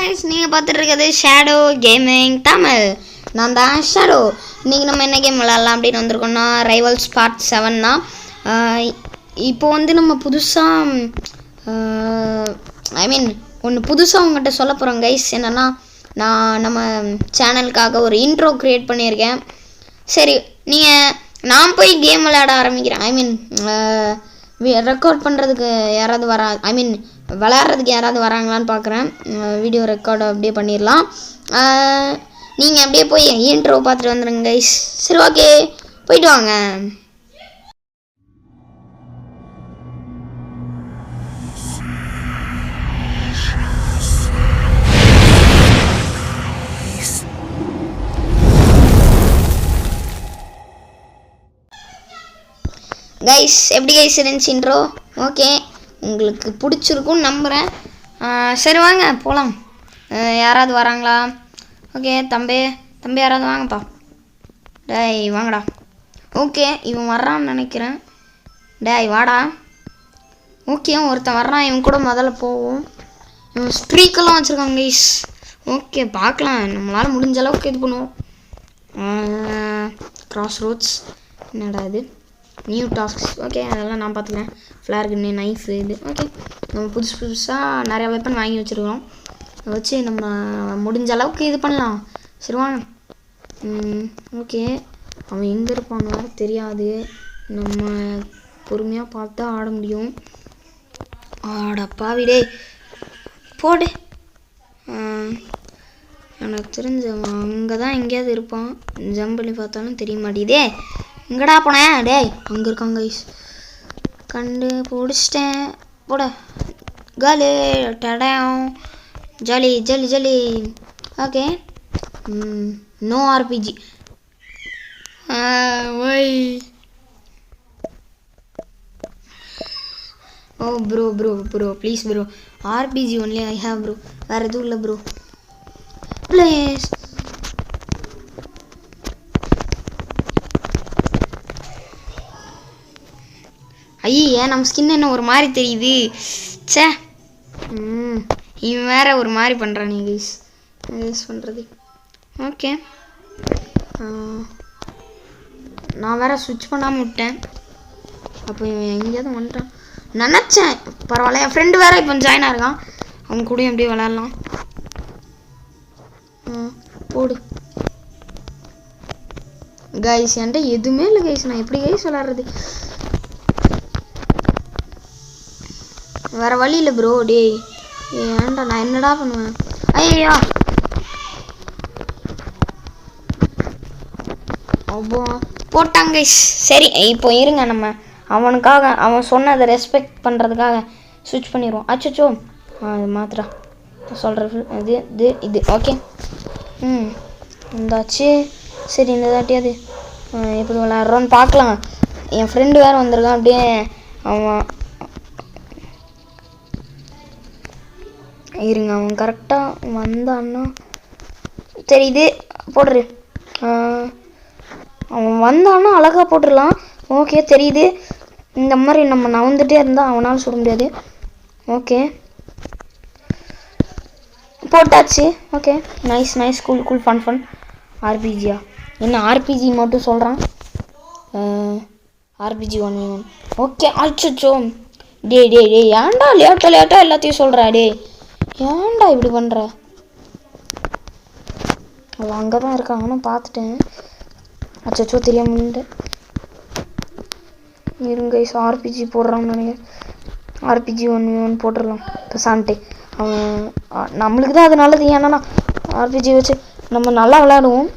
Guys நீங்கள் பார்த்துட்டு இருக்கிறது ஷேடோ கேமிங் தமிழ். நான் தான் ஷேடோ. இன்றைக்கி நம்ம என்ன கேம் விளாட்லாம் அப்படின்னு வந்திருக்கோம்னா ரைவல்ஸ் பார்ட் 7 தான். இப்போ வந்து நம்ம புதுசாக ஒன்று புதுசாக உங்கள்கிட்ட சொல்ல போகிறோம் கைஸ். என்னென்னா நம்ம சேனலுக்காக ஒரு இன்ட்ரோ க்ரியேட் பண்ணியிருக்கேன். சரி, நான் போய் கேம் விளையாட ஆரம்பிக்கிறேன். ரெக்கார்ட் பண்ணுறதுக்கு யாராவது விளையாடுறதுக்கு யாராவது வராங்களான்னு பார்க்குறேன். வீடியோ ரெக்கார்டு அப்படியே பண்ணிடலாம். நீங்கள் அப்படியே போய் இன்ட்ரோ பார்த்துட்டு வந்துடுங்க கைஸ். சரி, ஓகே, போயிட்டு வாங்க. கைஸ், எப்படி கைஸ் இருந்துச்சு இன்ட்ரோ? ஓகே, உங்களுக்கு பிடிச்சிருக்குன்னு நம்புகிறேன். சரி, வாங்க போகலாம். யாராவது வராங்களா? ஓகே, தம்பி யாராவது வாங்கப்பா. டேய் வாங்கடா. ஓகே, இவன் வர்றான்னு நினைக்கிறேன். டேய் வாடா. ஓகே, ஒருத்தன் வர்றான். இவன் கூட முதல்ல போவோம். இவன் ஸ்ட்ரீக்கெல்லாம் வச்சுருக்காங்க கைஸ். ஓகே, பார்க்கலாம். நம்மளால் முடிஞ்ச அளவுக்கு இது பண்ணுவோம். கிராஸ் ரோட்ஸ் என்னடா இது? New tasks. ஓகே, அதெல்லாம் நான் பார்த்துக்கிறேன். ஃப்ளேர் கன்னு, நைஃபு, இது ஓகே. நம்ம புதுசாக நிறையா வெப்பன் வாங்கி வச்சுருக்கோம். அதை வச்சு நம்ம முடிஞ்ச அளவுக்கு இது பண்ணலாம். சரி வாங்க. ஓகே, அவன் எங்கே இருப்பான்னு வேறு தெரியாது. நம்ம பொறுமையாக பார்த்தா ஆட முடியும். ஆடப்பாவிடே போடு. எனக்கு தெரிஞ்ச அங்கே தான் எங்கேயாவது இருப்பான். ஜம்ப் பண்ணி பார்த்தாலும் தெரிய மாட்டேதே. எங்கடா போனேன்? டேய் அங்கே இருக்காங்க கைஸ். கண்டு பிடிச்சிட்டேன். போட காலி டடம். Jolly jolly jolly. Okay, no RPG. Why. Oh bro please bro, RPG only I have bro. வேறு எதுவும் இல்லை ப்ரோ ப்ளீஸ். ஐயே, நம்ம ஸ்கின் என்ன ஒரு மாதிரி தெரியுது. சே, இவன் வேற ஒரு மாதிரி பண்ணுறான். யூஸ் பண்ணுறது. ஓகே, நான் வேற ஸ்விட்ச் பண்ணாமல் விட்டேன். அப்போ இவன் எங்கேயாவது வந்துட்டான் நினச்சேன். பரவாயில்ல, என் ஃப்ரெண்டு வேற இப்போ ஜாயின் ஆகிருக்கான். அவங்க கூடயும் அப்படியே விளையாடலாம். போடு கைஸ். என்கிட்ட எதுவுமே இல்லை கைஸ். நான் எப்படி கைஸ் விளையாடுறது? வேறு வழி இல்லை ப்ரோ. டேய் ஏன்டா, நான் என்னடா பண்ணுவேன்? ஐயா அப்போ போட்டாங்க. சரி, இப்போ இருங்க. நம்ம அவனுக்காக அவன் சொன்னதை ரெஸ்பெக்ட் பண்ணுறதுக்காக ஸ்விட்ச் பண்ணிடுவோம். அச்சோ, அது மாத்திரா சொல்கிற இது ஓகே. இந்தாச்சு. சரி, இந்த தாட்டியாவது எப்படி விளையாடுறோன்னு பார்க்கலாம். என் ஃப்ரெண்டு வேறு வந்திருக்கான். அப்படியே அவன் இருங்க, அவன் கரெக்டாக வந்தான்னா தெரியுது. போடுறு. அவன் வந்தான்னா அழகாக போட்டுடலாம். ஓகே, தெரியுது. இந்த மாதிரி நம்ம நவந்துட்டே இருந்தால் அவனால் சுட முடியாது. ஓகே, போட்டாச்சு. Okay, nice cool fun. ஆர்பிஜியா? என்ன ஆர்பிஜி மட்டும் சொல்கிறான்? RPG 1v1. ஓகே, அச்சோ. டே ஏன்டா லேட்டாக எல்லாத்தையும் சொல்கிறா? டே ஏன்டா இப்படி பண்ணுற? அவள் அங்கே தான் இருக்கான். அவனும் பார்த்துட்டேன். அச்சோ, தெரியாம இருங்க. ஆர்பிஜி போடுறான்னு நினைக்கிறேன். ஆர்பிஜி 1v1 போட்டுடலாம் பெசான்ட்டு. அவன் நம்மளுக்கு தான் அது நல்லது. ஏன்னா ஆர்பிஜி வச்சு நம்ம நல்லா விளையாடுவோம்.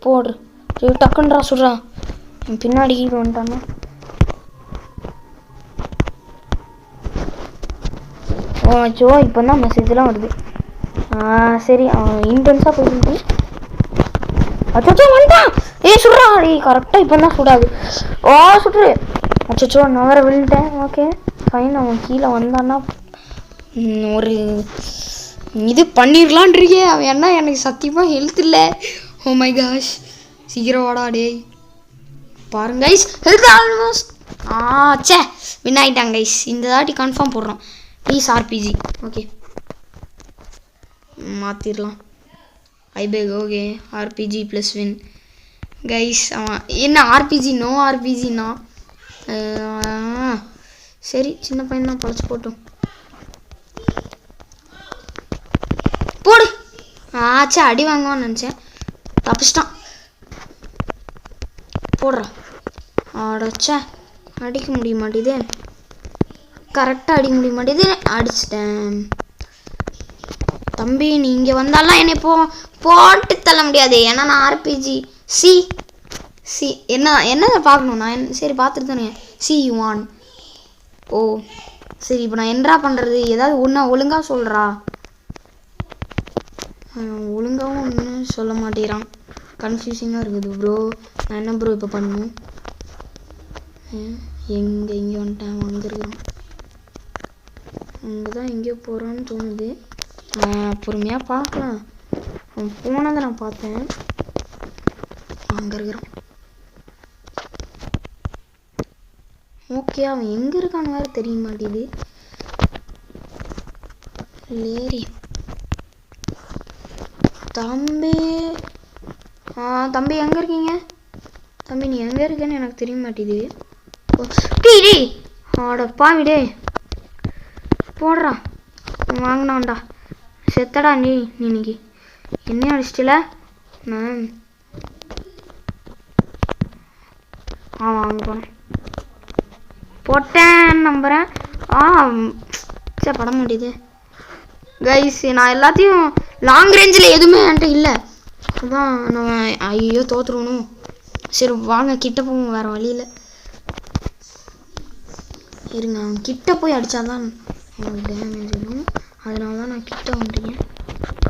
போடு. டக்குன்றா சுடுறான். பின்னாடி வந்துட்டானா? ஓ இப்போ தான் மெசேஜ்லாம் வருது. சரி, அவன் இன்டென்ஸாக போயிட்டு அச்சோ வந்துட்டான். சுடுறா. கரெக்டாக இப்போ தான் சுடாது. சுட்டுரு. அச்சோ, நான் வேறு விழுந்துட்டேன். Okay fine. அவன் கீழே வந்தான்னா ஒரு இது பண்ணிடலான்றியே. அவன் என்ன, எனக்கு சத்தியமாக ஹெல்த் இல்லை. ஓ மை காஷ், சீக்கிரம் வாடா டே. பாருங்க கைஸ் ஹெல்த் ஆல்மோஸ்ட் சே வின் ஆகிட்டாங்க கைஸ். இந்த தாட்டி கன்ஃபார்ம் போடுறோம் ப்ளீஸ் ஆர்பிஜி. ஓகே மாற்றிடலாம் I-PAC. Okay RPG plus win guys. அவன் என்ன ஆர்பிஜி நோ ஆர்பிஜின்னா சரி சின்ன பையன் தான் பழச்சு போட்டோம் போடு. ஆச்சா அடி வாங்குவான்னு நினச்சேன் தப்பிச்சிட்டான். போடுறான் அடச்சா அடிக்க முடிய மாட்டேது கரெக்டாக அடிக்க முடிய மாட்டேது அடிச்சிட்டேன். தம்பி நீ இங்கே வந்தாலாம் என்னை போட்டு தள்ள முடியாது ஏன்னா நான் ஆர்பிஜி சி என்னதை பார்க்கணும் நான் சரி பார்த்துட்டு தானே C1 ஓ சரி இப்போ நான் என்னடா பண்ணுறது ஏதாவது ஒழுங்காக சொல்கிறா. ஒழுங்காகவும் ஒன்றும் சொல்ல மாட்டேறான் கன்ஃபியூசிங்காக இருக்குது ப்ரோ. நான் என்ன ப்ரோ இப்போ பண்ணணும் இங்கே வந்துட்டேன் அங்கே இருக்கிறான் அங்கே தான் எங்கேயோ போகிறான்னு தோணுது. பொறுமையாக பார்க்கலாம். அவன் போனதை நான் பார்த்தேன் அங்கே இருக்கிறான். ஓகே அவன் எங்கே இருக்கான்னு வேறு தெரிய மாட்டேது. லேரி தம்பி தம்பி எங்கே இருக்கீங்க தம்பி நீ எங்கே இருக்கேன்னு எனக்கு தெரிய மாட்டேது. டீ ஆடப்பா விடே போடுறா வாங்கினான்டா செத்தடா நீ இன்னைக்கு என்ன அடிச்சிட்டல நான் வாங்க போனேன் போட்டேன் நம்புகிறேன். சரி பட மாட்டேது கைஸ். நான் எல்லாத்தையும் லாங் ரேஞ்சில் எதுவுமே என்கிட்ட இல்லை அதுதான் நான் ஐயோ தோற்றுருவணும். சரி வாங்க கிட்ட போவோம் வேறு வழியில் இருங்க. அவன் கிட்ட போய் அடித்தாதான் அவனுக்கு டேமேஜ் ஆகும் அதனால தான் நான் கிட்ட வந்துட்டேன்.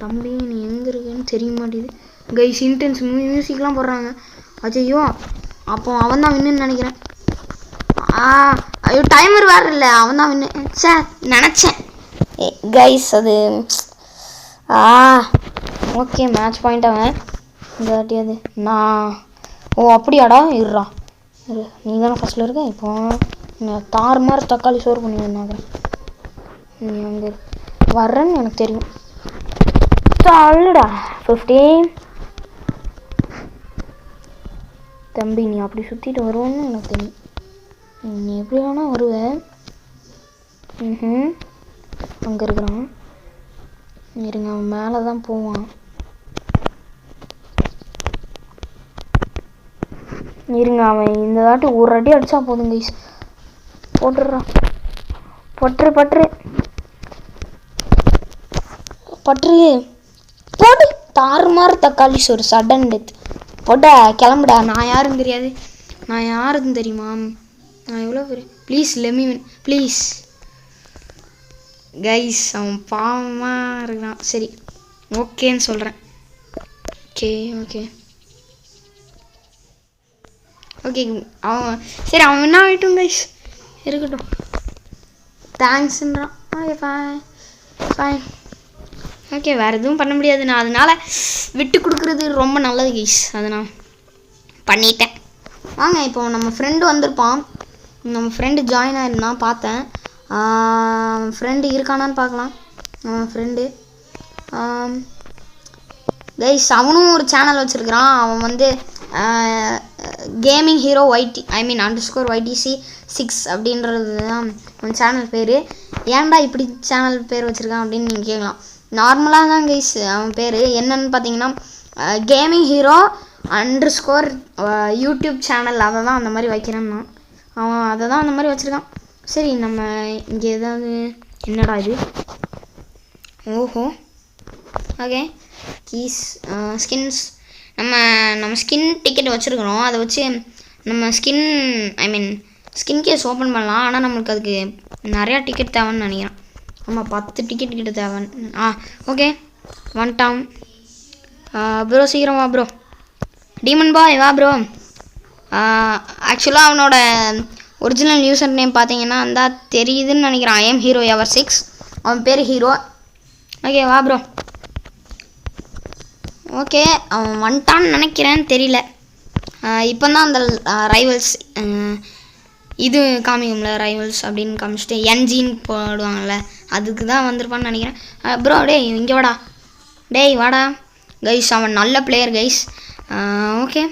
தம்பி நீ எங்கே இருக்குன்னு தெரிய மாட்டேது கைஸ். இன்டென்ஸ் மியூசிக்லாம் போடுறாங்க அஜய்யோ அப்போ அவன் தான் வின்னுன்னு நினைக்கிறேன். ஐயோ டைமர் வேறு இல்லை அவன் தான் வின்னு சே நினச்சேன் கைஸ் அது ஓகே மேட்ச் பாயிண்ட் அவன் இந்த வாட்டியாது நான் அப்படியாடா இருறா நீ தானே ஃபஸ்ட்டில் இருக்க இப்போ தாறு மாதிரி தக்காளி சோறு பண்ணி வந்தாங்க நீ அங்கே வர்றேன்னு எனக்கு தெரியும். தள்ளுடா 15 தம்பி நீ அப்படி சுற்றிட்டு வருவோன்னு எனக்கு தெரியும். நீ எப்படி வேணால் வருவேன். அங்கே இருக்கிறான் இருங்க அவன் மேலே தான் போவான். இருங்க அவன் இந்த வாட்டி ஒரு அடி அடித்தா போதும் கைஸ். போட்டுடுறான் பற்று போட்டு தாறுமாறு தக்காளி சோறு சடன் டெத் போட்ட கிளம்புடா. நான் யாருன்னு தெரியாது நான் யாருன்னு தெரியுமா நான் எவ்வளோ பேர் ப்ளீஸ் லெமி ப்ளீஸ் கைஸ். அவன் பாவமாக இருக்கிறான் சரி ஓகேன்னு சொல்கிறேன். ஓகே அவன் சரி அவன் என்ன ஆகிட்டும் கைஸ் இருக்கட்டும் தேங்க்ஸ்ன்றான். ஓகே ஃபைன் ஓகே வேறு எதுவும் பண்ண முடியாது. நான் அதனால் விட்டு கொடுக்குறது ரொம்ப நல்லது கைஸ். அதை நான் பண்ணிட்டேன். வாங்க இப்போ நம்ம ஃப்ரெண்டு வந்திருப்பான். நம்ம ஃப்ரெண்டு ஜாயின் ஆயிருந்தான் பார்த்தேன். ஃப்ரெண்டு இருக்கானான்னு பார்க்கலாம். ஃப்ரெண்டு கைஸ் அவனும் ஒரு சேனல் வச்சுருக்கிறான். அவன் வந்து கேமிங் ஹீரோ _YTC6 அப்படின்றது தான் அவன் சேனல் பேர். ஏன்டா இப்படி சேனல் பேர் வச்சுருக்கான் அப்படின்னு நீங்கள் கேட்கலாம். நார்மலாக தான் கைஸ் அவன் பேர் என்னன்னு பார்த்தீங்கன்னா கேமிங் ஹீரோ _ யூடியூப் சேனல் அதை தான் அந்த மாதிரி வைக்கிறேன்னா அவன் அதை தான் அந்த மாதிரி வச்சுருக்கான். சரி நம்ம இங்கே ஏதாவது என்னடா இது ஓஹோ ஓகே கீஸ் ஸ்கின்ஸ் நம்ம ஸ்கின் டிக்கெட் வச்சுருக்குறோம். அதை வச்சு நம்ம ஸ்கின் கேஸ் ஓப்பன் பண்ணலாம். ஆனால் நம்மளுக்கு அதுக்கு நிறையா டிக்கெட் தேவைன்னு நினைக்கிறேன். ஆமாம் 10 டிக்கெட் கிட்ட தேவைன்னு ஓகே வந்துட்டான் ப்ரோ சீக்கிரம் வா ப்ரோ. டீமன் பாய் வா ப்ரோ. ஆக்சுவலாக அவனோட ஒரிஜினல் யூசர் நேம் பார்த்தீங்கன்னா அந்த தெரியுதுன்னு நினைக்கிறேன். I am hero ever 6 அவன் பேர் ஹீரோ. ஓகே வா ப்ரோ. ஓகே அவன் வந்துட்டான்னு நினைக்கிறேன் தெரியல. இப்போ தான் அந்த ரைவல்ஸ் இது காமிக்கும்ல ரைவல்ஸ் அப்படின்னு காமிச்சிட்டு என்ஜின்னு போடுவாங்கள்ல அதுக்கு தான் வந்திருப்பான்னு நினைக்கிறேன். ப்ரோ டேய் இங்கே வாடா, டேய் வாடா கைஸ். அவன் நல்ல பிளேயர் கைஸ். ஓகே,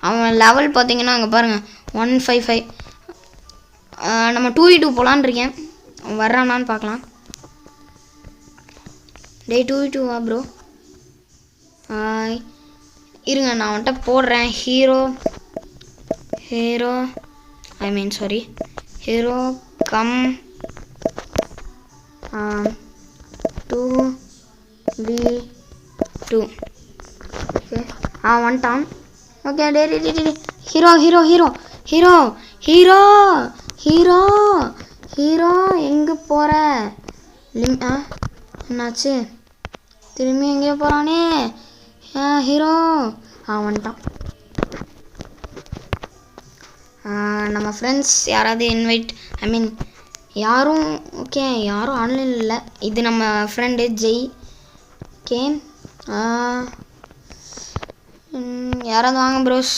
அவன் லெவல் பார்த்தீங்கன்னா அங்கே பாருங்கள் 155. நம்ம 2v2 போகலான்னு இருக்கேன், வர்றானான்னு பார்க்கலாம். டேய் 2v2 வா ப்ரோ. இருங்க நான் வந்துட்டு போடுறேன். Hero cum 2v2. ஓகே வந்துட்டான். ஓகே டே ஹீரோ எங்கே போகிற? என்னாச்சு? திரும்பி எங்கேயோ போகிறானே ஹீரோ. வந்துட்டான். நம்ம ஃப்ரெண்ட்ஸ் யாராவது இன்வைட் யாரும் ஓகே யாரும் ஆன்லைன் இல்லை. இது நம்ம ஃப்ரெண்டு ஜெய். ஓகே யாராவது வாங்க ப்ரோஸ்.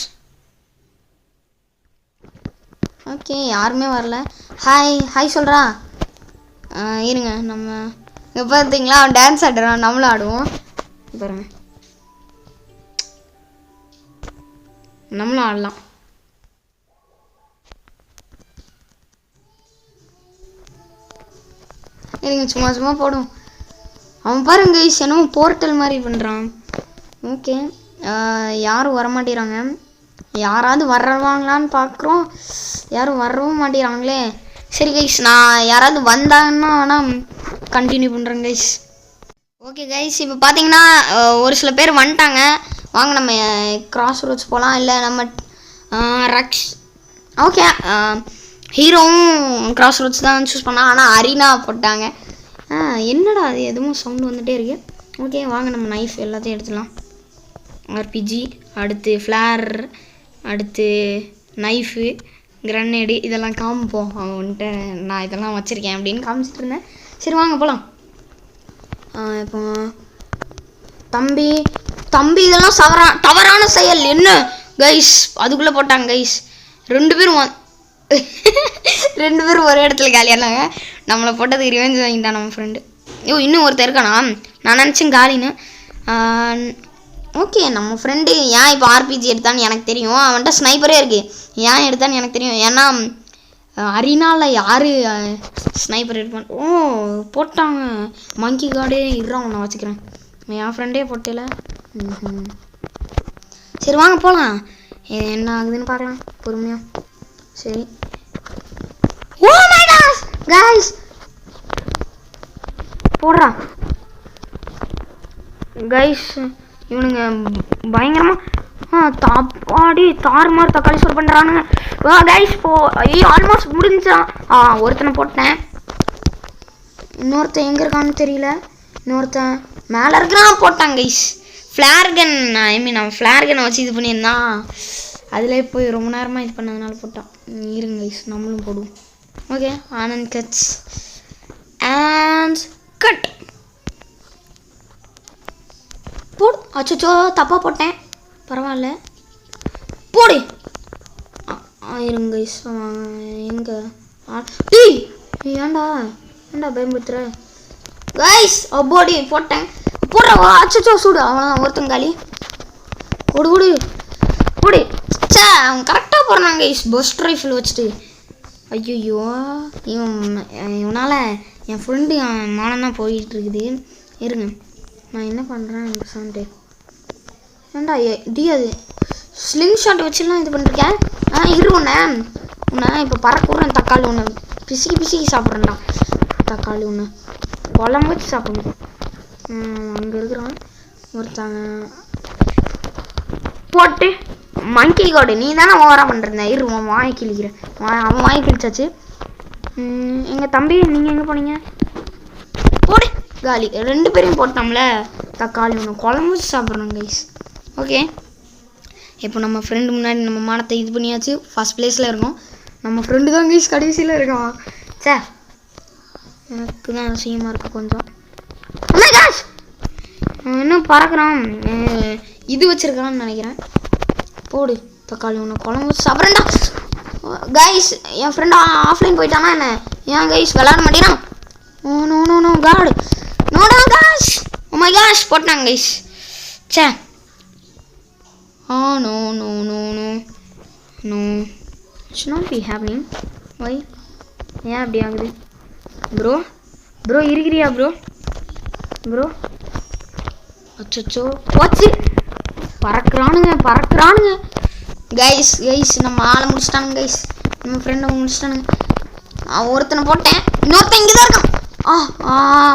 ஓகே யாருமே வரல. ஹாய் சொல்கிறா. இருங்க நம்ம இங்கே பார்த்தீங்களா அவன் டான்ஸ் ஆடுறான், நம்மளும் ஆடுவோம் பாருங்க, நம்மளும் ஆடலாம். இருங்க சும்மா போடும். அவன் பாருங்க என்னமோ போர்ட்டல் மாதிரி பண்ணுறான். ஓகே யாரும் வரமாட்டேறாங்க. யாராவது வர்றவாங்களான்னு பார்க்குறோம், யாரும் வரவும் மாட்டேறாங்களே. சரி கைஸ், நான் யாராவது வந்தாங்கன்னா ஆனால் கண்டினியூ பண்ணுறேன் கைஸ். ஓகே கைஸ், இப்போ பார்த்தீங்கன்னா ஒரு சில பேர் வந்துட்டாங்க. வாங்க நம்ம கிராஸ் ரோட்ஸ் போகலாம். இல்லை நம்ம ரக்ஷ். ஓகே ஹீரோவும் கிராஸ் ரோட்ஸ் தான் சூஸ் பண்ணால், ஆனால் அரினா போட்டாங்க. என்னடா அது எதுவும் சவுண்டு வந்துகிட்டே இருக்கு. ஓகே வாங்க நம்ம நைஃப் எல்லாத்தையும் எடுத்துடலாம். ஆர்பிஜி, அடுத்து ஃப்ளார், அடுத்து நைஃபு, கிரனேடு இதெல்லாம் காமிப்போம். அவன் வந்துட்டு நான் இதெல்லாம் வச்சுருக்கேன் அப்படின்னு காமிச்சிட்டு இருந்தேன். சரி வாங்க போகலாம். இப்போ தம்பி இதெல்லாம் தவறான செயல் என்ன கைஸ்? அதுக்குள்ளே போட்டாங்க கைஸ். ரெண்டு பேரும் ஒரே இடத்துல காலியானாங்க. நம்மளை போட்டதுக்கு ரிவெஞ்ச் வாங்கிட்டான் நம்ம ஃப்ரெண்டு. இன்னும் ஒருத்தர் இருக்கானா? நான் நினச்சேன் காலின்னு. ஓகே நம்ம ஃப்ரெண்டு ஏன் இப்போ ஆர்பிஜி எடுத்தான்னு எனக்கு தெரியும். அவன்கிட்ட ஸ்னைப்பரே இருக்குது. ஏன் எடுத்தான்னு எனக்கு தெரியும். ஏன்னா அரினாவில் யார் ஸ்னைப்பர் எடுப்பான். போட்டாங்க மங்கி கார்டே. இருறான் நான் வச்சுக்கிறேன். என் ஃப்ரெண்டே போட்டல. சரி வாங்க போகலாம். என்ன ஆகுதுன்னு பார்க்கலாம் பொறுமையாக. சரி கைஸ் போடுறா கைஸ். இவனுங்க பயங்கரமாக தாப்பாடி தாறுமாறு தக்காளி சோறு பண்ணுறானுங்க கைஸ். ஐயோ ஆல்மோஸ்ட் முடிஞ்சான். ஒருத்தனை போட்டேன். இன்னொருத்தன் எங்கே இருக்கான்னு தெரியல. இன்னொருத்தன் மேலே இருக்கிறான் போட்டான் கைஸ். ஃப்ளார்கன் அவன் ஃப்ளார்கனை வச்சு இது பண்ணியிருந்தான். அதில் போய் ரொம்ப நேரமாக இது பண்ணதுனால போட்டான். இருங்க கைஸ் நம்மளும் போடுவோம். Okay Anand guts and cut போடு. அச்சோ தப்பாக போட்டேன், பரவாயில்ல போடு. இருங்க கைஸ் எங்கே ஏன்டா பயன்படுத்துகிற கைஸ்? போடி போட்டேன் போடுற. அச்சோ சூடு. அவன் ஒருத்தங்காலி போடு சே அவன் கரெக்டாக போடுறான் கைஸ். பஸ்ட் ரைஃபிள் வச்சுட்டு. ஐயோ இவனால் என் ஃப்ரெண்டு மானம் தான் போயிட்டுருக்குது. இருங்க நான் என்ன பண்ணுறேன் பேசான்ட்டு. ஏன்டா அது ஸ்லிங் ஷாட் வச்சுலாம் இது பண்ணிருக்கேன். இரு உன்னை இப்போ பறக்குறேன். தக்காளி ஒன்று பிசுக்கி சாப்பிட்றேன்டா. தக்காளி ஒன்று குழம்பு வச்சு சாப்பிடணும். அங்கே இருக்கிறான் ஒருத்தாங்க போட்டு மங்கி கோடு. நீ தானே ஓவராக பண்ணுறேன். இரு உன் வாங்கி கிழிக்கிறேன். அவன் வாங்கி கிழிச்சாச்சு. எங்கள் தம்பி நீங்கள் எங்கே போனீங்க? போடு காலி. ரெண்டு பேரையும் போட்டோம்ல. தக்காளி ஒன்று குழம்பு வச்சு சாப்பிட்றோம் கைஸ். ஓகே இப்போ நம்ம ஃப்ரெண்டு முன்னாடி நம்ம மானத்தை இது பண்ணியாச்சு. ஃபஸ்ட் ப்ளேஸில் இருக்கோம். நம்ம ஃப்ரெண்டு தான் கைஸ் கடைசியில் இருக்கான். சே எனக்கு தான் அசிங்கமாக இருக்குது கொஞ்சம். இன்னும் பறக்கிறான். இது வச்சுருக்கான்னு நினைக்கிறேன். போடு தக்காளி ஒன்று குழம்பு சாப்பிட்றேன்டா. கைஸ் என் ஃப்ரெண்ட் ஆஃப்லைன் போயிட்டானா என்ன? ஏன் கைஸ் விளாட மாட்டேனா? Oh no no no god நோடா காஷ். ஓ மை காஷ் போட்டாங்க கைஸ். சே no no no no no should not be happening. why ஏன் அப்படி ஆகுது? ப்ரோ இருக்கிறியா ப்ரோ? அச்சோ போச்சு. பறக்குறானுங்க கைஸ் நம்ம ஆளை முடிச்சிட்டானுங்க கைஸ். நம்ம ஃப்ரெண்டை முடிச்சிட்டானுங்க. ஒருத்தனை போட்டேன், இன்னொருத்தன் இங்கே தான் இருக்கான்.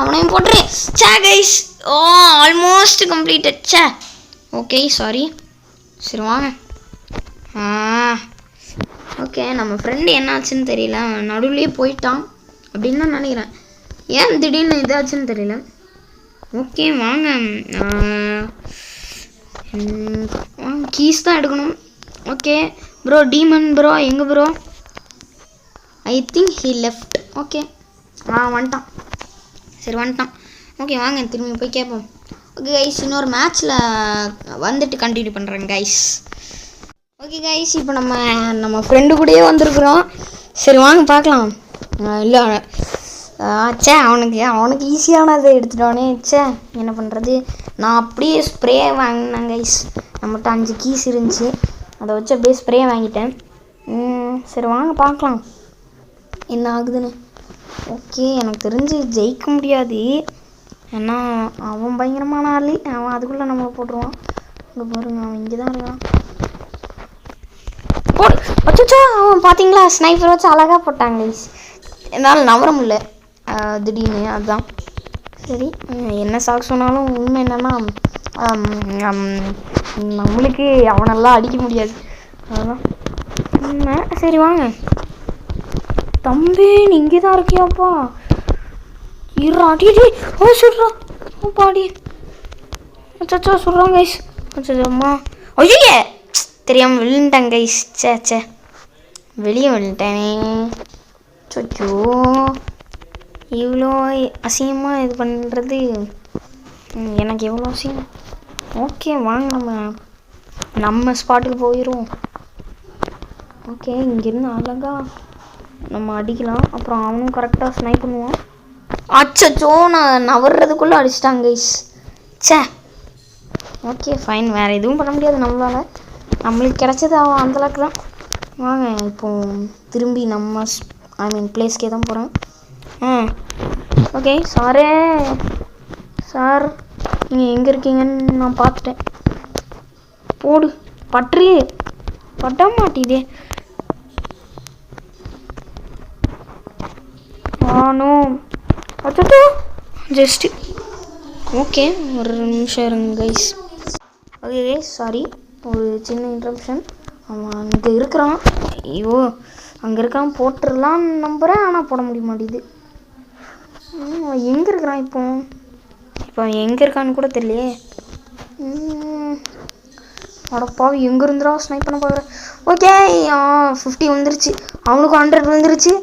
அவனையும் போட்டுரு. சே கைஸ் ஆல்மோஸ்ட் கம்ப்ளீட்டட். சே ஓகே சாரி. சரி வாங்க. ஓகே நம்ம ஃப்ரெண்டு என்னாச்சுன்னு தெரியல, நடுவுலேயே போயிட்டான் அப்படின்னு தான் நினைக்கிறேன். ஏன் திடீர்னு இதாச்சுன்னு தெரியல. ஓகே வாங்க. கீஸ் தான் எடுக்கணும். ஓகே ப்ரோ டீமன் ப்ரோ எங்கே bro? I think he left. Okay வந்துட்டான். சரி வந்துட்டான். ஓகே வாங்க திரும்பி போய் கேட்போம். ஓகே கைஸ் இன்னொரு மேட்ச்சில் வந்துட்டு கண்டினியூ பண்ணுறேன் கைஸ். ஓகே கைஸ் இப்போ நம்ம ஃப்ரெண்டு கூடயே வந்திருக்குறோம். சரி வாங்க பார்க்கலாம். இல்லை சே அவனுக்கு ஈஸியானதை எடுத்துட்டோன்னே. சே என்ன பண்ணுறது? நான் அப்படியே ஸ்ப்ரே வாங்கினேன் கைஸ். நம்மகிட்ட 5 கீஸ் இருந்துச்சு, அதை வச்சு அப்படியே ஸ்ப்ரே வாங்கிட்டேன். சரி வாங்க பார்க்கலாம் என்ன ஆகுதுன்னு. ஓகே எனக்கு தெரிஞ்சு ஜெயிக்க முடியாது, ஏன்னா அவன் பயங்கரமான ஆள். அவன் அதுக்குள்ளே நம்ம போட்டுருவான். இங்கே பாருங்க அவன் இங்கே தான் இருக்கான். போடு. அச்சோ அவன் பார்த்தீங்களா ஸ்னைப்பர் வச்சு அழகாக போட்டாங்க கைஸ். என்னால் நவர முடியல திடீர்னு, அதுதான். சரி என்ன சாக்கு சொன்னாலும் உண்மை என்னென்னா நம்மளுக்கு அவனெல்லாம் அடிக்க முடியாது, அதுதான். சரி வாங்க. தம்பி நீ இங்கே தான் இருக்கியாப்பா? அடி சுடுறா பாடி. அச்சோ சுடுறான் கைஸ். அச்சோம்மா ஐயே தெரியாமல் விழுந்துட்டேன் கைஸ். சே வெளியே விழுந்துட்டேனே. சொச்சோ இவ்வளோ அசிங்கமாக இது பண்ணுறது எனக்கு எவ்வளோ அசிங்கம். ஓகே வாங்க நம்ம ஸ்பாட்டுக்கு போயிடுவோம். ஓகே இங்கேருந்து அழகாக நம்ம அடிக்கலாம். அப்புறம் அவனும் கரெக்டாக ஸ்னைப் பண்ணுவான். அச்சோ நான் நவர்றதுக்குள்ளே அடிச்சிட்டாங்க கைஸ். சே ஓகே ஃபைன், வேறு எதுவும் பண்ண முடியாது நம்மளால். நம்மளுக்கு கிடச்சது அவன் அந்தளவுக்கு தான். வாங்க இப்போது திரும்பி நம்ம பிளேஸ்க்கே தான் போகிறேன். ஓகே சார் நீங்கள் எங்கே இருக்கீங்கன்னு நான் பார்த்துட்டேன். போடு பட்ட மாட்டேதே. நோ அச்சோ ஜஸ்ட்டு. ஓகே ஒரு நிமிஷம் இருங்க கைஸ். ஓகே கைஸ் சாரி, ஒரு சின்ன இன்ட்ரப்ஷன். அவன் அங்கே இருக்கிறான். ஐயோ அங்கே இருக்கான், போட்டுடலான்னு நம்புகிறேன், ஆனால் போட முடிய மாட்டேங்குது. எங்கே இருக்கிறான் இப்போ எங்கே இருக்கான்னு கூட தெரியலையே. அடப்பாவி எங்கே இருந்துடா ஸ்னைப் பண்ண பார்க்குறேன். ஓகே 50 வந்துருச்சு, அவனுக்கும் 100 வந்துருச்சு.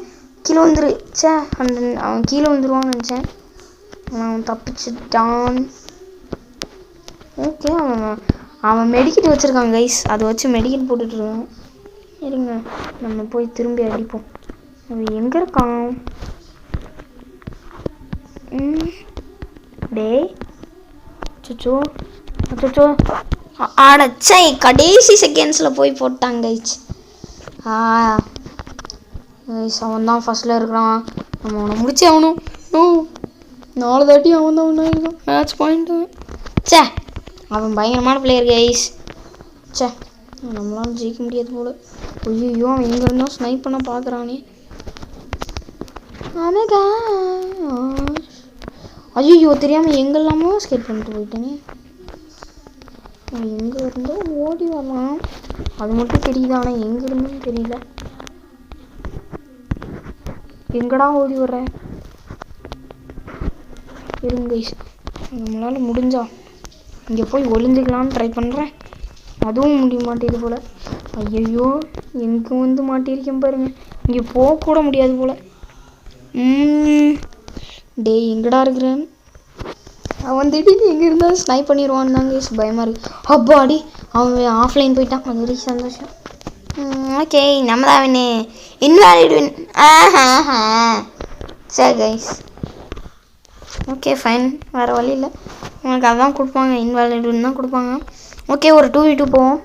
கீழே வந்துரு. சே 100 அவன் கீழே வந்துடுவான்னு நினச்சேன், அவன் தப்பிச்சுட்டான். ஓகே அவன் மெடிக்கெட் வச்சுருக்கான் கைஸ், அதை வச்சு மெடிக்கெட் போட்டுட்ருக்கான். இருங்க நம்ம போய் திரும்பி அடிப்போம். அவன் எங்கே இருக்கான்? டேய் அச்சோ அடச்சை கடைசி செகண்ட்ஸில் போய் போட்டாங்க கைஸ். அவன் தான் ஃபஸ்ட்டில் இருக்கிறான். நம்ம அவனை முடிச்சு அவனும் 4 தாட்டி அவன் தான் ஒன்றா இருக்கான். Match point. சே அவன் பயங்கரமான பிளேயர் கைஸ். சே நம்மளால ஜெயிக்க முடியாது போல. ஐயோ அவன் எங்கே இருந்தால் ஸ்னைப் பண்ண பார்க்குறானே. ஐயோ தெரியாமல் எங்கெல்லாமோ ஸ்கேட் பண்ணிட்டு போயிட்டேனே. எங்கே இருந்தோ ஓடி வரலாம், அது மட்டும் தெரியுது, ஆனால் எங்கே இருந்துன்னு தெரியல. எங்கடா ஓடி வர்றேன்? இருங்க கைஸ், நம்மளால் முடிஞ்சா இங்கே போய் ஒளிஞ்சிக்கலான்னு ட்ரை பண்ணுறேன், அதுவும் முடிய மாட்டேது போல். ஐயோ எங்கே வந்து மாட்டியிருக்கேன் பாருங்க, இங்கே போகக்கூட முடியாது போல். டேய் எங்கடா இருக்கிறேன்? அவன் திடீர்னு எங்கே இருந்தாலும் ஸ்னைப் பண்ணிடுவான்னு தாங்க பயமாக இருக்குது. அப்பாடி அவன் ஆஃப்லைன் போயிட்டான், அது வரைக்கும் சந்தோஷம். ஓகே நம்ம தான் வின்னு. Invalid win. சரி கைஸ், ஓகே ஃபைன், வேறு வழி இல்லை, உனக்கு அதான் கொடுப்பாங்க, இன்வாலிட் வின் தான் கொடுப்பாங்க. ஓகே ஒரு 2v2 போவோம்.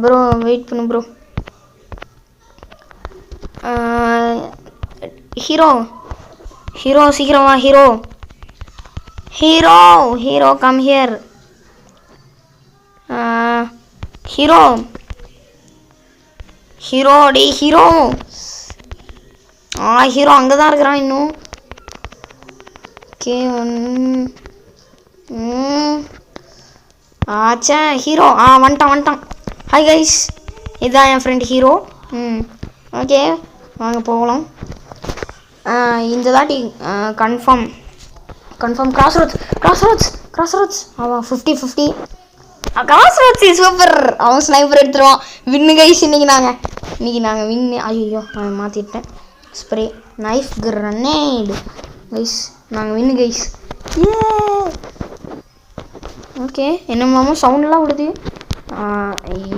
ப்ரோ வெயிட் பண்ணு ப்ரோ. ஹீரோ ஹீரோ சீக்கிரம் வா hero. Hero hero cum here. Hero hero day hero. Hero அங்கே தான் இருக்கிறான் இன்னும். ஓகே ஆச்சா ஹீரோ வந்துட்டான். ஹாய் கைஸ், இதுதான் என் ஃப்ரெண்ட் ஹீரோ. ஓகே வாங்க போகலாம். இந்த தாட்டி கன்ஃபார்ம் கிராஸ் ரோட்ஸ் அவன் 50-50. கிராஸ் ரோட்ஸ் சூப்பர், அவன் ஸ்னைப்பர் எடுத்துருவான். வின்னு கைஸ், இன்னைக்கு நாங்கள் வின்னு. ஐயோ நான் மாற்றிட்டேன். ஸ்ப்ரே நைஃப் கிரனேட் கைஸ், நாங்கள் வின்னு கைஸ். ஓகே என்னமாமோ சவுண்ட்லாம் விடுது,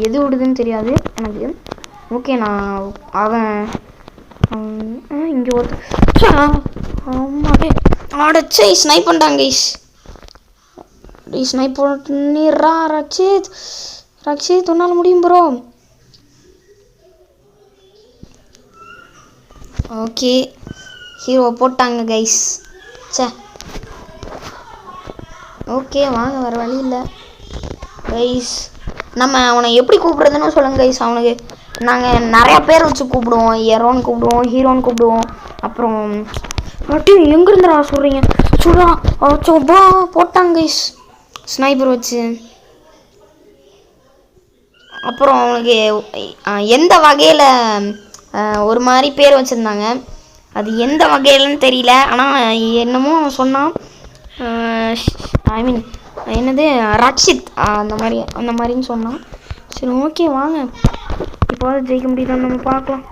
எது விடுதுன்னு தெரியாது எனக்கு. ஓகே நான் அவன் இங்கே ஆமாடே ஆடச்சே ஸ்னைப் பண்ணிட்டாங்க கைஸ். ஸ்னைப் பண்ணிடுறா ரக்ஷித் உன்னால் முடியும் ப்ரோ. ஓகே ஹீரோ போட்டாங்க கைஸ். ஓகே வாங்க, வேறு வழி இல்லை கைஸ். நம்ம அவனை எப்படி கூப்பிடுறதுன்னு சொல்லுங்க கைஸ். அவனுக்கு நாங்கள் நிறையா பேர் வச்சு கூப்பிடுவோம். எரோன்னு கூப்பிடுவோம், ஹீரோன்னு கூப்பிடுவோம். அப்புறம் எங்கேருந்துடா சொல்கிறீங்க சுடா போட்டாங்க கைஸ் ஸ்னைப்பர் வச்சு. அப்புறம் அவனுக்கு எந்த வகையில் ஒரு மாதிரி பேர் வச்சுருந்தாங்க, அது எந்த வகையிலன்னு தெரியல. ஆனால் என்னமோ சொன்னான், ஐ மீன் என்னது ரக்ஷித் அந்த மாதிரின்னு சொன்னான். சரி ஓகே வாங்க, இப்போது ஜெயிக்க முடியுதான்னு நம்ம பார்க்கலாம்.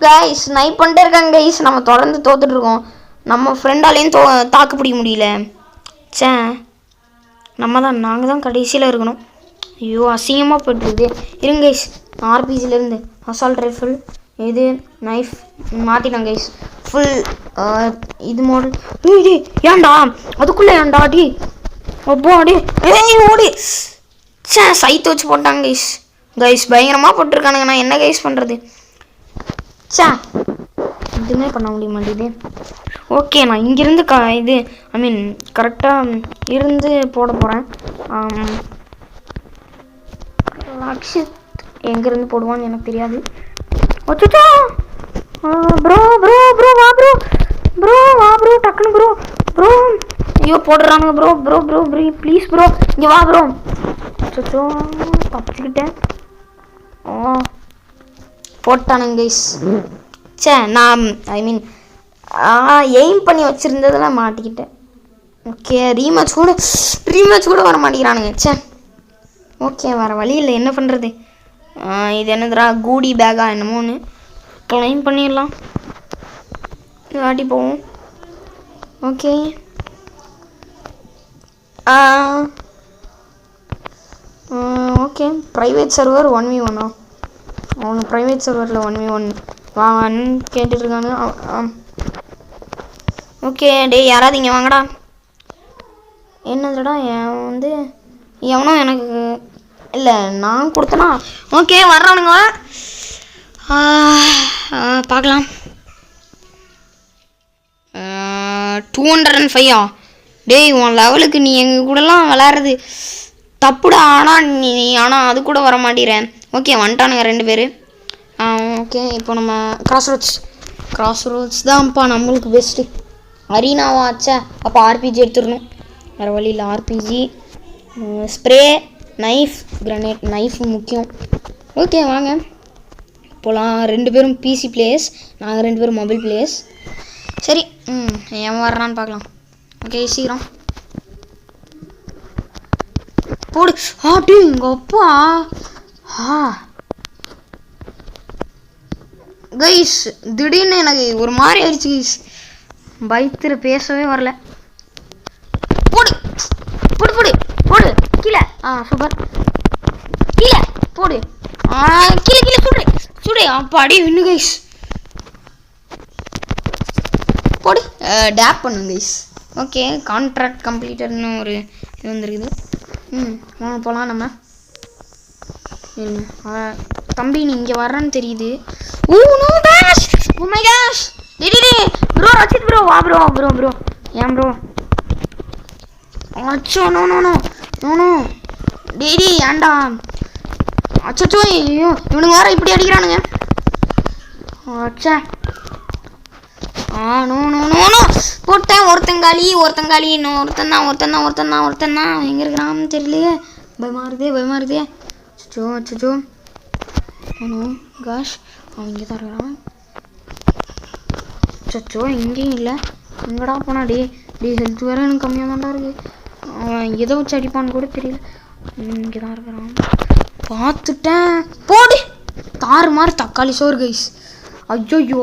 கைஸ் ஸ்னைப் பண்ணிட்டே இருக்காங்க கைஸ், நம்ம தொடர்ந்து தோத்துட்ருக்கோம். நம்ம ஃப்ரெண்டாலேயும் தாக்கு பிடிக்க முடியல. நாங்கள் தான் கடைசியில் இருக்கணும். ஐயோ அசிங்கமாக போய்ட்டுருக்குது. இருங்க கைஸ், ஆர்பிஜிலேருந்து அசால்ட் ரைஃபிள் இது நைஃப் மாற்றிட்டாங்க கைஸ். ஃபுல் இது மாடல். ஏன்டா அதுக்குள்ளே ஏன்டா டி அப்போ அடி ஓடி சைத்து வச்சு போட்டாங்க கைஸ் பயங்கரமாக போட்டிருக்கானுங்க. நான் என்ன கைஸ் பண்ணுறது? எதுவுமே பண்ண முடிய மாட்டேங்குது. ஓகே நான் இங்கேருந்து இது ஐ மீன் கரெக்டாக இருந்து போட போகிறேன். ரக்ஷித் எங்கேருந்து போடுவான்னு எனக்கு தெரியாது. ஓச்சோ ப்ரோ வா ப்ரோ டக்குன்னு ப்ரோ ஐயோ போடுறானுங்க ப்ரோ ப்ளீஸ் ப்ரோ இங்கே வா ப்ரோ. ஓச்சோ தப்பிச்சுக்கிட்டேன். போட்டானுங்க கைஸ். நான் ஐ மீன் எய்ம் பண்ணி வச்சுருந்ததெல்லாம் மாட்டிக்கிட்டேன். ஓகே ரீமேட்ச் கூட வர மாட்டேங்கிறானுங்க. ஓகே வேறு வழி இல்லை, என்ன பண்ணுறது? இது என்னதுடா கூடி பேக்கா என்னமோன்னு கிளைம் பண்ணிடலாம். வாட்டி போவோம். Okay okay private server 1v1 அவனு ப்ரைவேட் சர்வரில் 1v1 வாங்கன்னு கேட்டுட்ருக்கானு. ஓகே டே யாராவது இங்கே வாங்கடா. என்னதுடா எவனோ எனக்கு இல்லை நான் கொடுத்தனா. ஓகே வர்றானுங்க பார்க்கலாம். 205 டேய் உன் லெவலுக்கு நீ எங்கள் கூடலாம் விளையாடுறது தப்புடா. ஆனால் அது கூட வர மாட்டேறேன். ஓகே வந்துட்டானுங்க 2 பேர். ஓகே இப்போ நம்ம கிராஸ் ரோட்ஸ் தான்ப்பா நம்மளுக்கு பெஸ்ட்டு. அரீனாவா ஆச்சா அப்போ ஆர்பிஜி எடுத்துடணும், வேறு வழி இல்லை. RPG spray knife grenade knife முக்கியம். ஓகே வாங்க போகலாம். 2 பேரும் பிசி பிளேயர்ஸ், நாங்கள் 2 பேரும் மொபைல் பிளேயர்ஸ். சரி எவன் வர்றான்னு பார்க்கலாம். ஓகே சீக்கிரம் போடு. டீ எங்கள் அப்பா கைஸ் திடீர்னு எனக்கு ஒரு மாதிரி ஆயிடுச்சு கைஸ், பயத்தில் பேசவே வரல. போடு சூப்பர். கீழே போடு. கீழே கீழே சுடு சுடு. அப்பாடி இன்னும் கைஸ் போடு. டேப் பண்ணுங்க கைஸ். ஓகே கான்ட்ராக்ட் கம்ப்ளீட்டட்னு ஒரு இது வந்துருக்குது. வாங்க போகலாம் நம்ம. தம்பி நீ இங்கே வர்றன்னு தெரியுது. No cash. Oh my gosh. Bro Rachit bro வா ப்ரோ ப்ரோ ப்ரோ. ஏன் ப்ரோ? அச்சோ no no no no no. Daddy ஏன்டா? அச்சோ ஐயோ இவனுங்க வேற இப்படி அடிக்கிறானுங்க. அச்சா நோ நோ நோ நோ. போட்டேன். ஒருத்தங்காளி இன்னும் ஒருத்தன் தான் எங்கே இருக்கிறான்னு தெரியலையே. பயமா இருக்குதே. அச்சோ நோ காஷ் அவன் இங்கே தான் இருக்கிறான். அச்சோ எங்கேயும் இல்லை. எங்கடா போனா? டே ஹெல்த் வேறு எனக்கு கம்மியாக தான்டா இருக்குது. அவன் எதை வச்சு அடிப்பான்னு கூட தெரியல. இங்கே தான் இருக்கிறான். பார்த்துட்டேன். போடு. தாறு மாதிரி தக்காளி சோறு கைஸ். ஐயோ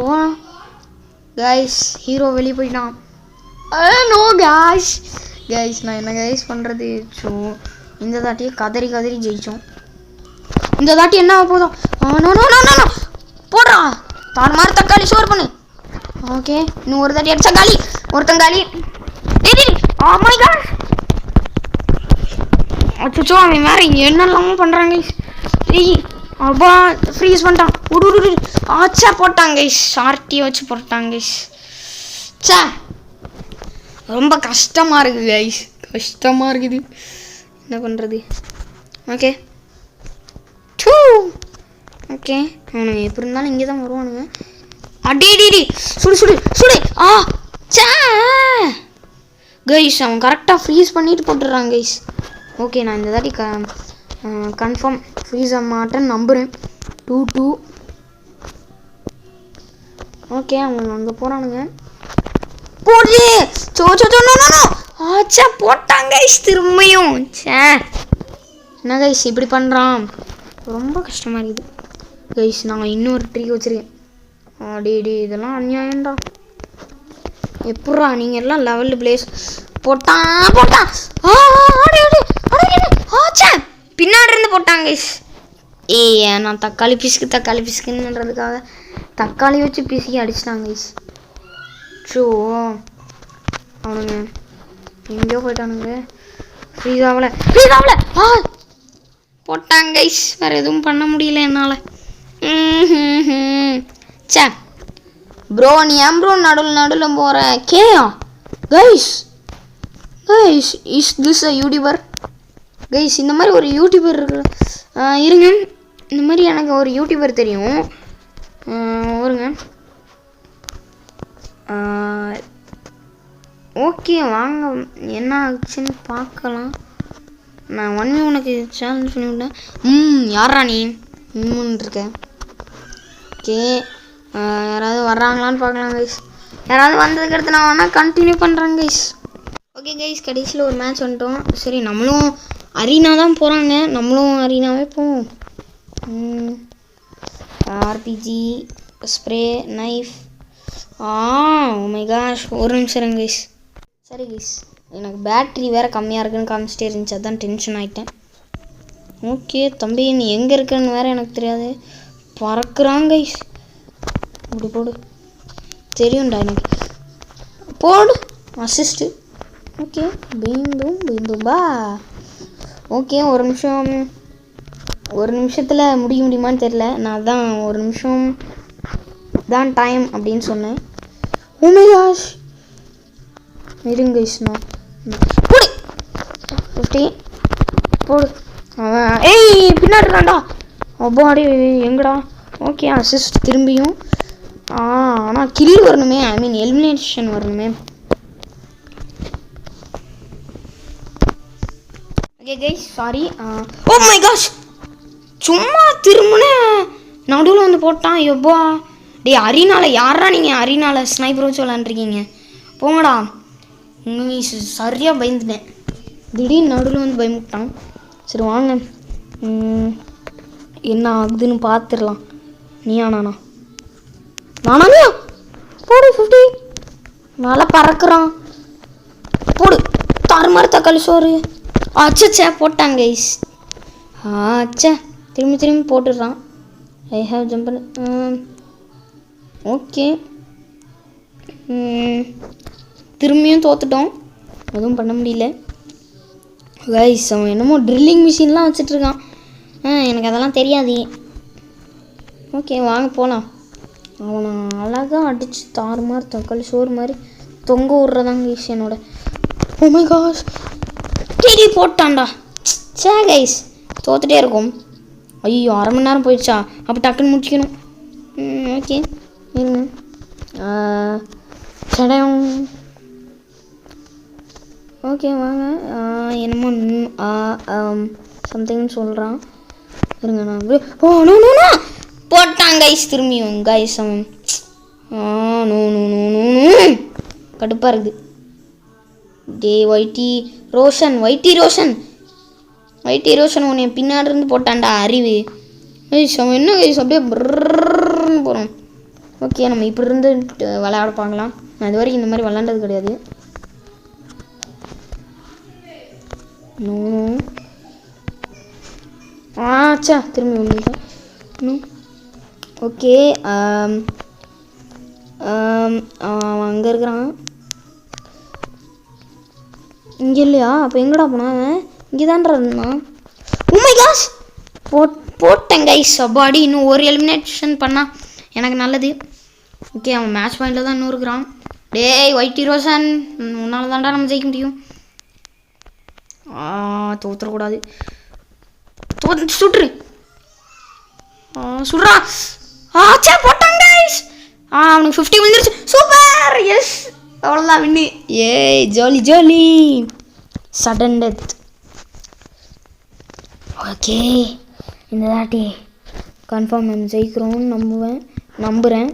கைஸ் ஹீரோ வெளியே போயிட்டான். நோ கைஸ் நான் என்ன கைஸ் பண்ணுறது? இந்த தாட்டியே கதறி ஜெயித்தோம். இந்த தாட்டி என்ன ஆக போதும்? போடுறா. தாறு மாதிரி தக்காளி சோறு பண்ணு. ஓகே இன்னும் ஒரு தாட்டி அடிச்சா காலி. ஒருத்தங்காலி. My god. அச்சோ அவன் வேற இங்கே என்னெல்லாமோ பண்ணுறாங்க. அப்பா ஃப்ரீஸ் பண்ணிட்டான். ஆச்சா போட்டாங்க ஷார்ட்டியை வச்சு போட்டாங்க. சே ரொம்ப கஷ்டமாக இருக்குது கைஸ். என்ன பண்ணுறது? ஓகே அவனுங்க எப்படி இருந்தாலும் இங்கே தான் வருவானுங்க. அடி சுடு. சே கைஸ் அவன் கரெக்டாக ஃப்ரீஸ் பண்ணிட்டு போட்டுடுறான் கைஸ். ஓகே நான் இந்த தாட்டி கன்ஃபார்ம் ஃப்ரீஸ் ஆக மாட்டேன்னு நம்புகிறேன். 2-2. ஓகே அவங்க அங்கே போகிறானுங்க. போடு. ஆச்சா போட்டாங்க திரும்பியும். சே என்ன கைஸ் இப்படி பண்ணுறான்? ரொம்ப கஷ்டமாக இருக்குது கைஸ். நாங்கள் இன்னொரு ட்ரிக் வச்சுருக்கேன். டே இதெல்லாம் அநியாயம்டா. எப்பட்றா நீங்கள் எல்லாம் லெவல் பிளேஸ் போட்டான். பின்னாடி இருந்து போட்டாங்க கைஸ். நான் தக்காளி பிஸ்குன்றதுக்காக தக்காளி வச்சு பிசுக்கி அடிச்சிட்டாங்க கைஸ். அவனுங்க எங்கேயோ போயிட்டானுங்க. ஃப்ரீஸ் ஆகல போட்டாங்க கைஸ். வேறு எதுவும் பண்ண முடியல என்னால். சே ப்ரோ நீ ஏன் ப்ரோ நடுவில் போகிற? கேயா guys is this a YouTuber guys? இந்த மாதிரி ஒரு யூடியூபர் இருங்க. இந்த மாதிரி எனக்கு ஒரு யூடியூபர் தெரியும். வருங்க. ஓகே வாங்க என்ன ஆச்சுன்னு பார்க்கலாம். நான் 1v உனக்கு சேலஞ்ச் பண்ணிவிட்டேன். யாரா நீ இருக்க? ஓகே யாராவது வர்றாங்களான்னு பார்க்கலாம் கைஸ். யாராவது வந்ததுக்கு அடுத்து நான் வேணால் கண்டினியூ பண்ணுறேன் கைஸ். ஓகே கைஸ் கடைசியில் ஒரு மேட்ச் வந்துட்டோம். சரி நம்மளும் அரீனா தான் போகிறாங்க. நம்மளும் அரீனாவே போவோம். RPG spray knife. Oh my gosh ஒரு நிமிஷம் இருங்க கைஸ். சரி கைஸ் எனக்கு பேட்ரி வேறு கம்மியாக இருக்குன்னு காமிச்சிட்டே இருந்துச்சு. அதான் டென்ஷன் ஆகிட்டேன். ஓகே தம்பி நீ எங்கே இருக்குன்னு வேறு எனக்கு தெரியாது. பறக்குறான் கைஸ். போடு தெரியும்டா எனக்கு. போடு அசிஸ்ட்டு. ஓகே பீந்தும்பா. ஓகே ஒரு நிமிஷத்தில் முடியுமான்னு தெரில. நான் தான் ஒரு நிமிஷம் தான் டைம் அப்படின்னு சொன்னேன். ஓ மை காஷ் இருங்க கைஸ். நான் போடு 50 போடு. அவன் பின்னாடி இருக்கான்டா. அப்பாடி எங்கடா? ஓகே அசிஸ்ட் திரும்பியும். ஆனால் கில் வரணுமே. ஐ மீன் எலிமினேஷன் வரணுமே. Okay guys sorry. Oh my gosh சும்மா திரும்பின நடுவில் வந்து போட்டான். எப்பா டே அரீனால யாரா நீங்கள்? அரீனால ஸ்னைப்பர் வச்சு விளாண்டுருக்கீங்க போங்கடா. சரியாக பயந்துட்டேன். திடீர்னு நடுவில் வந்து பயமுட்டான். சரி வாங்க என்ன ஆகுதுன்னு பார்த்துடலாம். நானா போடு 50 மேலே பறக்குறான். போடு தாறுமாறு தக்காளி சோறு. அச்சா போட்டாங்க கைஸ். அச்சா திரும்பி திரும்பி போட்டுடுறான். I have jump. ஓகே திரும்பியும் தோத்துட்டோம். எதுவும் பண்ண முடியல கைஸ். அவன் என்னமோ ட்ரில்லிங் மிஷின்லாம் வச்சிட்ருக்கான். எனக்கு அதெல்லாம் தெரியாது. ஓகே வாங்க போகலாம். அவனை அழகாக அடித்து தாறு மாதிரி தக்காளி சோறு மாதிரி தொங்க விட்றதாங்க கைஸ் என்னோட. ஓ மை காஷ் டெடி போட்டான்டா. சே கைஸ் தோத்துட்டே இருக்கும். ஐயோ அரை மணி நேரம் போயிடுச்சா? அப்போ டக்குன்னு முடிக்கணும். ஓகே இருங்க. சடம். ஓகே வாங்க. என்னமோ சம்திங்னு சொல்கிறான். இருங்க நான் நோ நோ நோ போட்டான் கைஸ் திரும்பியும் கைஸ். அவன் no no no no no கடுப்பாக இருக்குது. டே ஒயிட்டி ரோஷன் உன்னை பின்னாடி இருந்து போட்டான்டா அறிவு. கைஸ் அவன் என்ன கைஸ் அப்படியே ப்ரன்னு போகிறான். ஓகே நம்ம இப்படி இருந்து விளையாட பார்க்கலாம். நான் இது வரைக்கும் இந்த மாதிரி விளாண்டது கிடையாது. ஆச்சா திரும்பி வந்துட்டேன். ஓகே அவன் அங்கே இருக்கிறான். இங்கே இல்லையா? அப்போ எங்கடா போனான்? இங்கே தான்டா இருந்தான். உண்மை காஸ் போட்டேன் கைஸ். அப்பாடி இன்னும் ஒரு எலிமினேஷன் பண்ணால் எனக்கு நல்லது. ஓகே அவன் மேட்ச் பாயிண்டில் தான் இன்னும் இருக்கிறான். டேய் ஒயிட்டி ரோஷன் உன்னால் தான்டா நம்ம ஜெயிக்க முடியும். தோத்துறக்கூடாது. சுட்ரு சுட்றா. ஆச்சா போட்டாங்க கைஸ். அவனுக்கு 50 விழுந்துருச்சு. சூப்பர் எஸ் அவ்வளோதான் வின்னு. ஏய் ஜாலி சடன் டெத். ஓகே இந்த தாட்டி கன்ஃபார்ம் நம்ம ஜெயிக்கிறோன்னு நம்புகிறேன்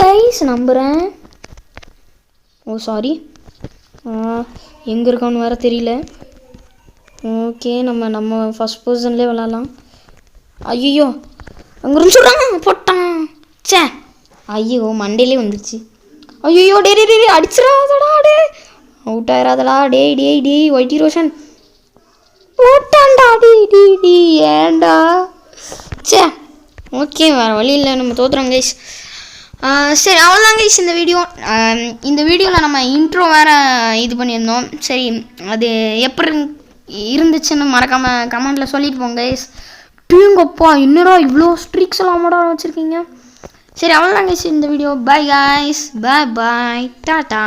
கைஸ். ஓ சாரி எங்கே இருக்கான்னு வேறு தெரியல. ஓகே நம்ம ஃபஸ்ட் பொசிஷன்லேயே விளாட்லாம். ஐயோ அங்கே இருந்து சொல்கிறாங்க போட்டான். சே ஐயோ மண்டேலே வந்துருச்சு. ஐயோ டே அடிச்சிடாதடா. Day out ஆயிடாதடா. டேய் ஒயிட்டி ரோஷன் போட்டான்டா. டி ஏண்டா. சே ஓகே வேறு வழி இல்லை நம்ம தோற்றுறோம் கைஸ். சரி அவ்வளோதான் கைஸ் இந்த வீடியோ. இந்த வீடியோவில் நம்ம இன்ட்ரோ வேறு இது பண்ணியிருந்தோம். சரி அது எப்படி இருந்துச்சுன்னு மறக்காமல் கமெண்ட்டில் சொல்லிட்டு போங்க கைஸ். டீங்கப்பா என்னடா இவ்வளோ ஸ்ட்ரிக்ஸ் எல்லாம் வச்சுருக்கீங்க. சரி அவ்வளோதான் கைஸ் இந்த video. Bye guys. Bye tata.